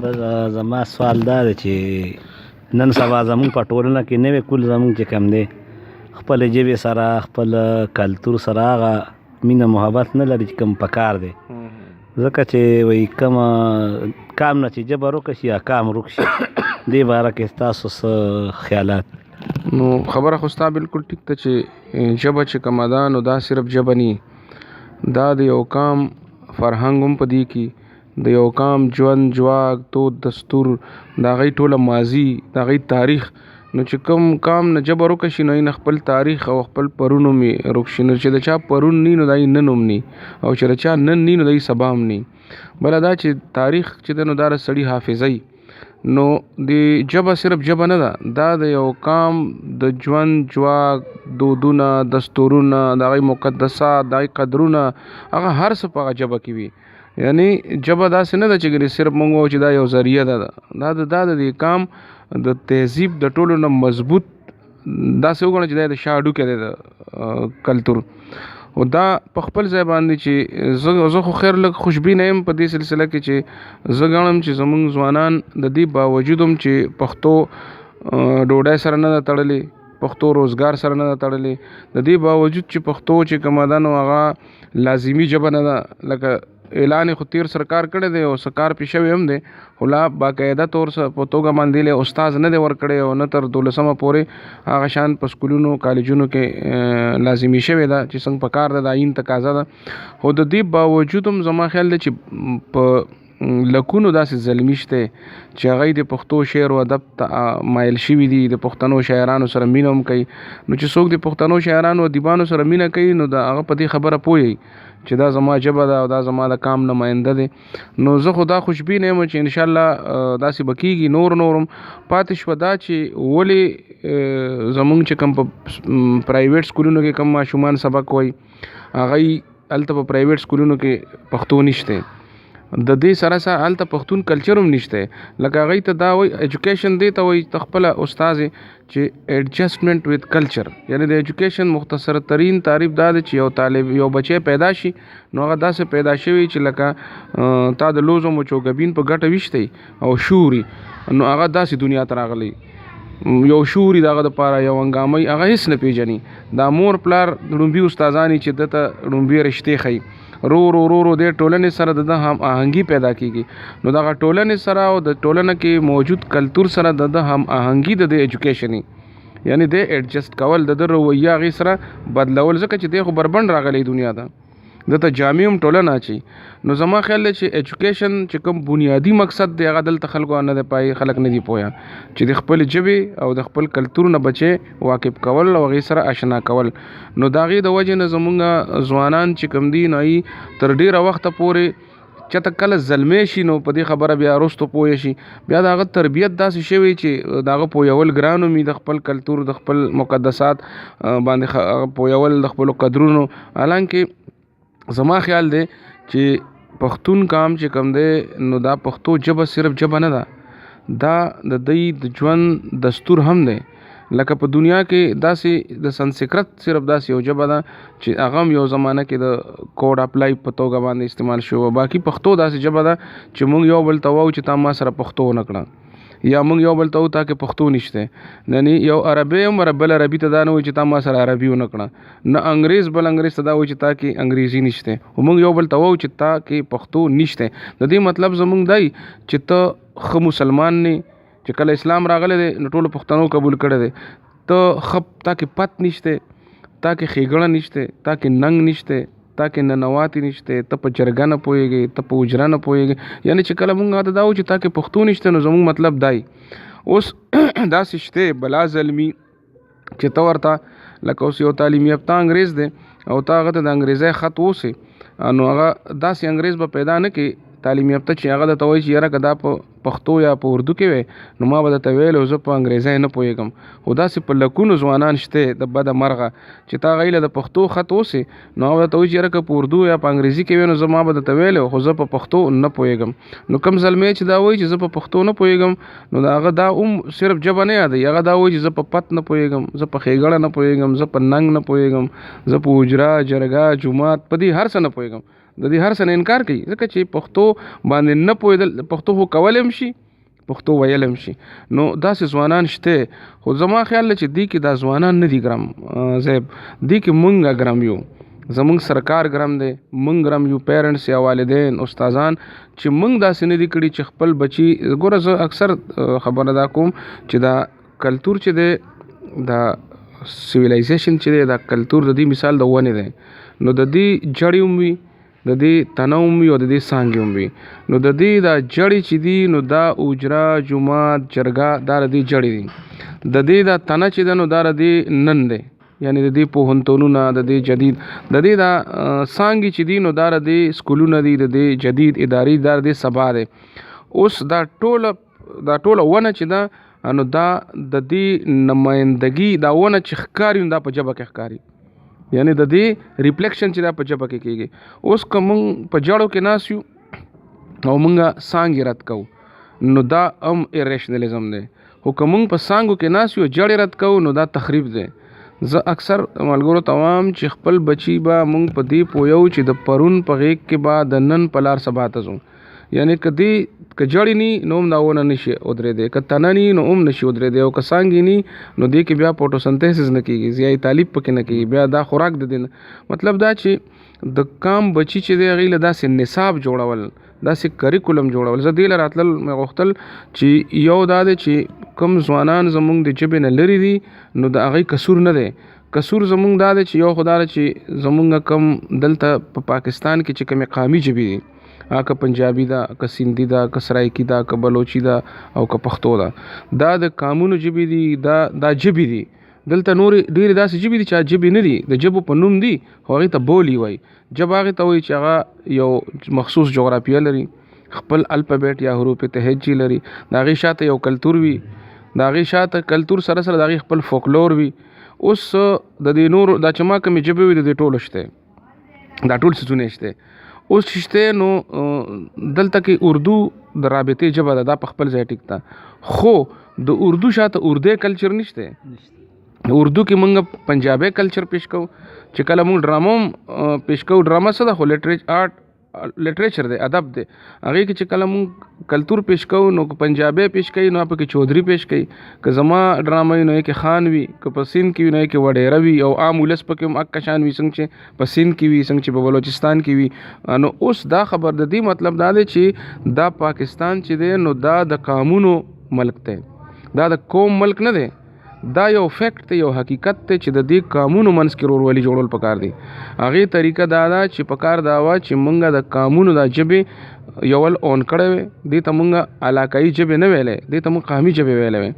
بل زما سوال دا دی چې نن سبا زمونږ په ټولنه کې نوی کول زمونږ چې کوم دی خپل ژبې سره خپل کلتور سره هغه مینه محبت نه لري چې کوم پکار دی، ځکه چې وایي کومه کام نه چې ژبه ورکه شي یا کام ورک شي. دې باره کې ستاسو څه خیالات؟ نو خبره خو ستا بالکل ټیک ده چې ژبه چې کومه ده نو دا صرف ژبه نی، دا د یو قام فرهنګ هم په دې کې، د یو قام ژوند جواک دود دستور، د هغوی ټوله ماضي، د هغوی تاریخ. نو چې کوم قام نه ژبه ورکه شي نو نه خپل تاریخ او خپل پرون هم یې ورک شي. نو چې د چا پرون نی نو دای نن هم نی، او چې د چا نن نی نو دای سبا هم نی. بله دا چې تاریخ چې دی نو دا د سړي حافظه وي. نو د ژبه صرف ژبه نه ده، دا د یو قام د ژوند جواک دودونه دستورونه د هغوی مقدسات د هغوی قدرونه هغه هر څه په هغه ژبه کې وي. یعنی ژبه داسې نه ده چې صرف مونږ وایو چې دا یو ذریعه ده، دا د دې قام د تهذیب د ټولو نه مضبوط داسې وګڼه چې دا د شا هډوکی دی د کلتور. او دا په خپل ځای باندې چې زه خو خیر لږ خوشبینه یم په دې سلسله کې چې زه ګڼم چې زمونږ ځوانان د دې باوجود هم چې پښتو ډوډۍ سره نه ده تړلې، پښتو روزګار سره نه ده تړلې، د دې باوجود چې پښتو چې کومه ده نو هغه لازمي ژبه نه ده. لکه اعلان خو تیر سرکار کړی دی او سرکار پې شوی هم دی، خو لا باقاعده طور په توګه باندې له استاز نه دی ورکړی او نه تر 12مه پورې هغه شان په سکولونو کالجونو کې لازمي شوی ده چې څنګه په کار ده، د آیین تقاضا ده. خو د دې باوجود هم زما خیال دی چې په لکونو داسې زلمي شته چې هغوی د پښتو شعر و ادب ته مایل شوي دي، د پښتنو شاعرانو سره مینه هم کوي. نو چې څوک د پښتنو شاعرانو و ادیبانو سره مینه کوي نو د هغه په دې خبره پوهیږي چې دا زما ژبه ده او دا زما د قام نماینده دی. نو زه خو دا خوشبینه یم چې انشاءالله داسې به کېږي. نور هم پاتې شوه دا چې ولې زمونږ چې کوم په پرایویټ سکولونو کې کوم ماشومان سبق وایي هغوی هلته په پرایویټ سکولونو کې پښتو نشته، د دې سره سره هلته پښتون کلچر هم نشته. لکه هغوی ته دا وایي ایجوکیشن دی ته وایي ته خپله استاذ چې ایډجسټمنټ ویت کلچر، یعنی د ایجوکیشن مختصر ترین تعریف دا دی چې یو بچی پیدا شي نو هغه داسې پیدا شوی چې لکه تا د لوزو مچوګبین په ګټه ویشتی او شوري، نو هغه داسې دنیا ته راغلی یو شوري د هغه دپاره یو هنګامۍ هغه هېڅ نه پیژني. دا مور پلار ړومبي استادان چې ده ته ړومبي رشتې ښیي، رو د ټولنې سره د هم آهنګي پیدا کیږي. نو دغه ټولنې سره او د ټولنه کې موجود کلتور سره د هم آهنګي د ایجوکیشن یعنی د ایڈجسټ کول د رویه هغې سره بدلول، ځکه چې دی خو بربند راغلی دنیا ته دته جامع هم ټولنه اچي. نو زما خیال دی چې ایجوکیشن چې کوم بنیادی مقصد دی هغه دلته خلکو نه دی پای، خلک نه دی پوهه چې د خپل ژبې او د خپل کلتور نه بچې واقف کول او هغې سره اشنا کول. نو د هغې د وجې نه زمونږ ځوانان چې کوم دي نو تر ډېره وخته پورې چېرته کله زلمی شي نو په دې خبره بیا وروستو پوه شي، بیا د هغه تربیت داسې شوی چې د هغه پوهول ګران وي، د خپل کلتور د خپل مقدسات باندې پوهول د خپلو قدرونو. حالانکه زما خیال دی چې پښتون قام چې کوم دی نو دا پښتو ژبه صرف ژبه نه ده، دا د دوی د ژوند دستور هم دی. لکه په دنیا کې داسې د سنسکرت صرف داسې یو ژبه ده چې هغه هم یو زمانه کې د کوډ اپ لایف په توګه باندې استعمال شو. باقي پښتو داسې ژبه ده چې موږ یو بل ته وایو چې تا ما سره پښتو ونه کړه، یا موږ یو بل ته وایو تا کې پښتو نشته. یعنی یو عربی هم بل عربي ته دا نه وایي چې تا ما سره عربي ونه کړه، نه انګریز بل انګریز ته دا وایي چې تا کې انګریزي نشته، او موږ یو بل ته وایو چې تا کې پښتو نشته. د دې مطلب زموږ دی چې ته ښه مسلمان نه چې کله اسلام راغلی دی نو ټولو پښتنو قبول کړی دی، ته تا کې پت نشته، تا کې ښېګړه نشته، تا کې ننګ نشته، تا کې ننواتې نشته، ته په جرګه نه پوهېږې، ته په اجره نه پوهېږې. یعنی چې کله مونږ ته دا وایو چې تا کې پښتو نشته نو زموږ مطلب دی. اوس داسې شته بلا زلمي چې ته ورته لکه اوس یو تعلیم یافته انګریز دی او تا هغه ته د انګریزۍ خط اوسې نو هغه داسې انګریز به پیدا نه کړي تعلیم یافته چې هغه درته وایي چې یاره که دا په پښتو یا په اردو کې وی نو ما به درته ویلی زه په انګریزۍ نه پوهېږم. خو داسې په لکونو ځوانان شته د بده مرغه چې تا هغوی له د پښتو خط اوسې نو هغه درته وایي چې یاره که په اردو یا په انګریزي کې وی نو زه ما به درته ویلی خو زه په پښتو نه پوهېږم. نو کوم زلمی چې دا وایي چې زه په پښتو نه پوهېږم نو د هغه دا هم صرف ژبه نه یادوي، هغه دا وایي چې زه په پت نه پوهېږم، زه په ښېګړه نه پوهېږم، زه په ننګ نه پوهېږم، زه په اجره جرګه جومات په دې هر څه نه پوهېږم. د دې هر څه نه انکار کوي ځکه چې پښتو باندې نه پوهېدل پښتو خو کولی هم شي پښتو ویل هم شي نو داسې ځوانان شته خو زما خیال دی چې دې کې دا ځوانان نه دي ګرم زیب دې کې مونږ ګرم یو زمونږ سرکار ګرم دی مونږ ګرم یو پیرنټس یا والدین استادان چې مونږ داسې نه دي کړي چې خپل بچي ګوره زه اکثر خبره دا کوم چې دا کلتور چې دی دا سیویلایزیشن چې دی دا کلتور د دې مثال د ونې دی نو د دې جړې هم وي د دې تنه هم وي او د دې څانګې هم وي نو د دې دا جړې چې دي نو دا اوجره جومات جرګه دا د دې جړې دي د دې دا تنه چې ده نو دا د دې نن دی یعنی د دې پوهنتونونه د دې جدید د دې دا څانګې چې دي نو دا د دې سکولونه دي د دې جدید ادارې دا د دې سبا دی اوس دا ټوله ونه چې ده نو دا د دې نمایندګي دا ونه چې ښکاري دا په ژبه کې ښکاري یعنی د دې ریفلیکشن چې دا په ژبه کې کېږي اوس که موږ په جړو کې ناست یو او موږ څانګې رد کوو نو دا هم ایریشنلزم دی خو که موږ په څانګو کې ناست یو جړې رد کوو نو دا تخریب دی زه اکثر ملګرو ته وایم چې خپل بچي به موږ په دې پوهیو چې د پرون په غیږ کې به د نن په لار سبا ته ځو یعنی که جړې نی نو هم دا ونه نشي ودرېدی که تنه نی نو هم نشي ودرېدی او که څانګې نی نو دې کې بیا فوټوسنتھیسس نه کېږي ضیاء طالب پکې نه کېږي بیا دا خوراک د دې مطلب دا چې د کام بچي چې دی هغې له داسې نصاب جوړول داسې کریکولم جوړول زه دې له راتلل مې غوښتل چې یو دا دی چې کوم ځوانان زمونږ د ژبې نه لرې دي نو د هغې قصور نه دی قصور زمونږ دا دی چې یو خو دا دی چې زمونږ کم دلته په پاکستان کې چې کومې قامي ژبې دي که پنجابي ده که سندي ده که سرایکي ده که بلوچي ده او که پښتو ده دا د قامونو ژبې دي دا ژبې دي دلته نورې ډېرې داسې ژبې دي چې ژبې نه دي د ژبو په نوم دي خو هغې ته بولي وایي ژبه هغې ته وایي چې هغه یو مخصوص جغرافیه لري خپل الفابیټ یا حروف تهجي لري د هغې شاته یو کلتور وي د هغې شاته کلتور سره د هغې خپل فولکلور وي اوس د دې نورو دا چې ما کومې ژبې وي د دې ټولو شته دا ټول څیزونه شته اوس شته نو دلته کې اردو د رابطې ژبه ده دا په خپل ځای ټیک ده خو د اردو شاته اردو کلچر نشته اردو کې موږ پنجابي کلچر پیش کوو چې کله موږ ډرامه پیش کوو ډرامه څه ده خو لټریچر دی ادب دی هغې کې چې کله موږ کلتور پیش کوو نو که پنجابي پیش کوي نو پکې چودھری پیش کوي که زما ډرامه وي نو کې خان وي که په سیند کې وي نو کې وډیره وي او عام ولس پکې هم اکه شان وي څنګه چې په سیند کې وي څنګه چې په بلوچستان کې وي نو اوس دا خبر د دې مطلب دا دی چې دا پاکستان چې دی نو دا د قانونو ملک دی دا د قوم ملک نه دی دا یو فیکٹ دی یو حقیقت دی چې د دې قانونو منځ کې ورورولي جوړول پکار دی هغې طریقه دا ده چې پکار دا وه چې مونږ د قانونو دا ژبې یول اون کړی وی دې ته مونږ علاقایي ژبې نه ویلی دې ته مونږ قامي ژبې ویلی وی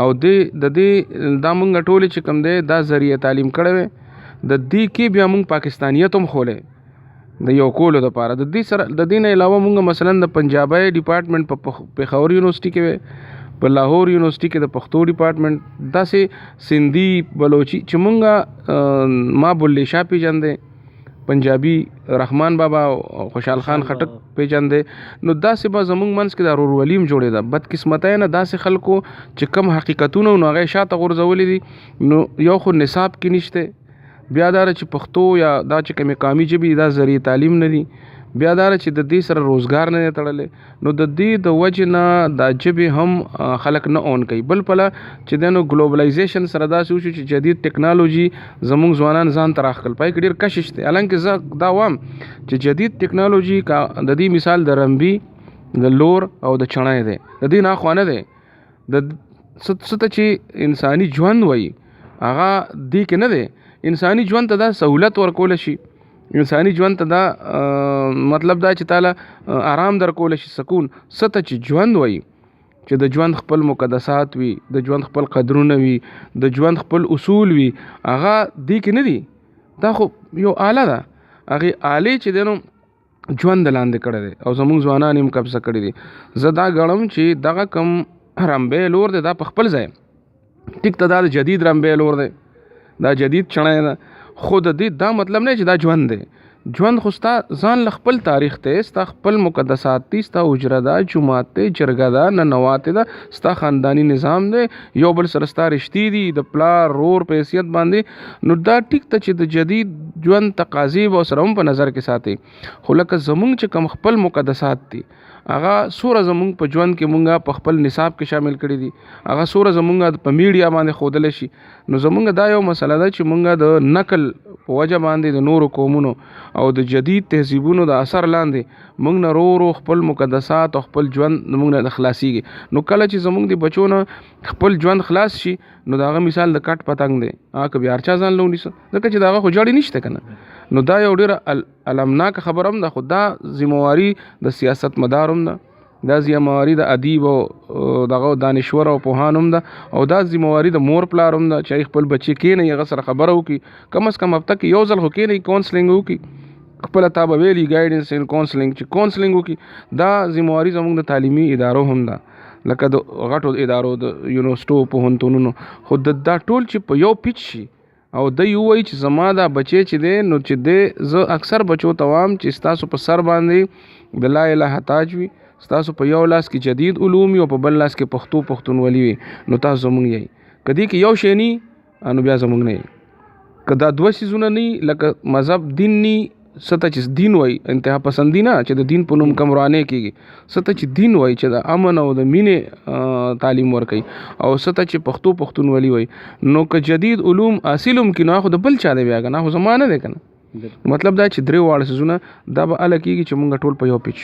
او د دې دا مونږ ټولې چې کوم دی دا ذریعه تعلیم کړی وی د دې کې بیا مونږ پاکستانیت هم خولی د یو کولو دپاره د دې سره د دې نه علاوه مونږ مثلا د پنجابي ډپارټمنټ په پېښور یونیورسټي کې وی په لاهور یونیورسټي کې د پښتو ډپارټمنټ داسې سندي بلوچي چې مونږ ما بلې شاه پیژندې پنجابي رحمان بابا خوشحال خان خټک پیژندې نو داسې به زمونږ منځ کې د ورورولي هم جوړېده بدقسمتۍ نه داسې خلکو چې کم حقیقتونه نو هغې شاته غورځولي دي نو یو خو نصاب کې نشته بیا دا چې پښتو یا دا چې کومې قامي ژبې دا ذریعه تعلیم نه دي بیا دا چې د دې سره روزګار نه دی تړلی نو د دې د وجې نه دا ژبې هم خلک نه اون کوي بل پله چې دی نو ګلوبلایزیشن سره داسې وشو چې جدید ټیکنالوژي زموږ ځوانان ځان ته راښکل پای کې ډېر کشش دی حالانکه زه دا وایم چې جدید ټیکنالوژي د دې مثال د رمبي د لور او د چڼی دی د دې نه اخوا نه دی د څه ته چې انساني ژوند وایي هغه دې کې نه دی انساني ژوند ته دا سهولت ورکولی شي انساني ژوند ته دا مطلب دا چې تعالی آرام درکولی شي سکون څه ته چې ژوند وایي چې د ژوند خپل مقدسات وي د ژوند خپل قدرونه وي د ژوند خپل اصول وي هغه دې کې نه دي دا خو یو آله ده هغې آلې چې دی نو ژوند لاندې کړی دی او زموږ ځوانان هم قبضه کړي دي زه دا ګڼم چې دغه کم رمبی لور دی دا په خپل ځای ټیک ته دا د جدید رمبی لور دی دا جدید چڼی ده خو د دې دا مطلب نه چې دا ژوند دی ژوند خو ستا ځان له خپل تاریخ ته ستا خپل مقدسات دي ستا حجره ده جومات دی جرګه ده ننوات ده ستا خاندانی نظام دی یو بل سره ستا رشتې دي د پلار رور په حیثیت باندې نو دا ټیک ته چې د جدید ژوند تقاضي به سره هم په نظر کې ساتي خو لکه زمونږ چې کم خپل مقدسات دي هغه سوره زمونږ په ژوند کې مونږه په خپل نصاب کې شامل کړي دي هغه سوره زمونږ په میډیا باندې ښودلی شي نو زمونږ دا یو مسله ده چې مونږه د نقل په وجه باندې د نورو قومونو او د جدید تهذیبونو د اثر لاندې مونږ نه ورو خپل مقدسات او خپل ژوند مونږ نه خلاصيږي نو کله چې زمونږ د بچو نه خپل ژوند خلاص شي نو دا هغه مثال د کټ پتنګ دی هغه بیا هر چا ځان لونی ځکه چې دا هغه خو جوړی نشته کنه نو دا یو ډیره المناک خبر هم ده خو دا ذمہواری د سیاست مدار هم ده دا ذمہواری د ادیب او دغه دانشور او پوهان هم ده او دا ذمہواری د مور پلار هم ده چې خپل بچی کې نه هغه سره خبره وکي کم از کم اب تک یو ځل هو کې نه کونسلینګ وکي خپل تابع ویلي ګایډنس ان کونسلینګ چې کونسلینګ وکي دا ذمہواری زموږ د تعلیمي ادارو هم ده لکه د غټو ادارو د یونیورسيټو پوهنتونونو خو دا ټول چې په یو پیچ شي او د یو وای چې زما دا بچی چې دی نو چې دی زه اکثر بچو توام چې ستاسو په سر باندې د لا اله تاج وي ستاسو په یو لاس کې جدید علوم او په بل لاس کې پښتونولي وي نو تاسو زمونږ یې کدی کې یو شی ني نو بیا زمونږ نه کدا دوه سيزونه ني لکه مذهب دین ني سته چې دین وای انتها پسندی نه چې د دین په نوم کم روانه کیږي سته چې دین وای چې د امن او د مینې تعلیم ورکي او سته چې پښتونولي وای نو که جدید علوم اصلهم کې نه خو د بل چا دی بیا کنه خو زمانه دی کنه مطلب دا چې درې واړه سيزونه دا به الګ کیږي چې مونږ ټول په یو پیچ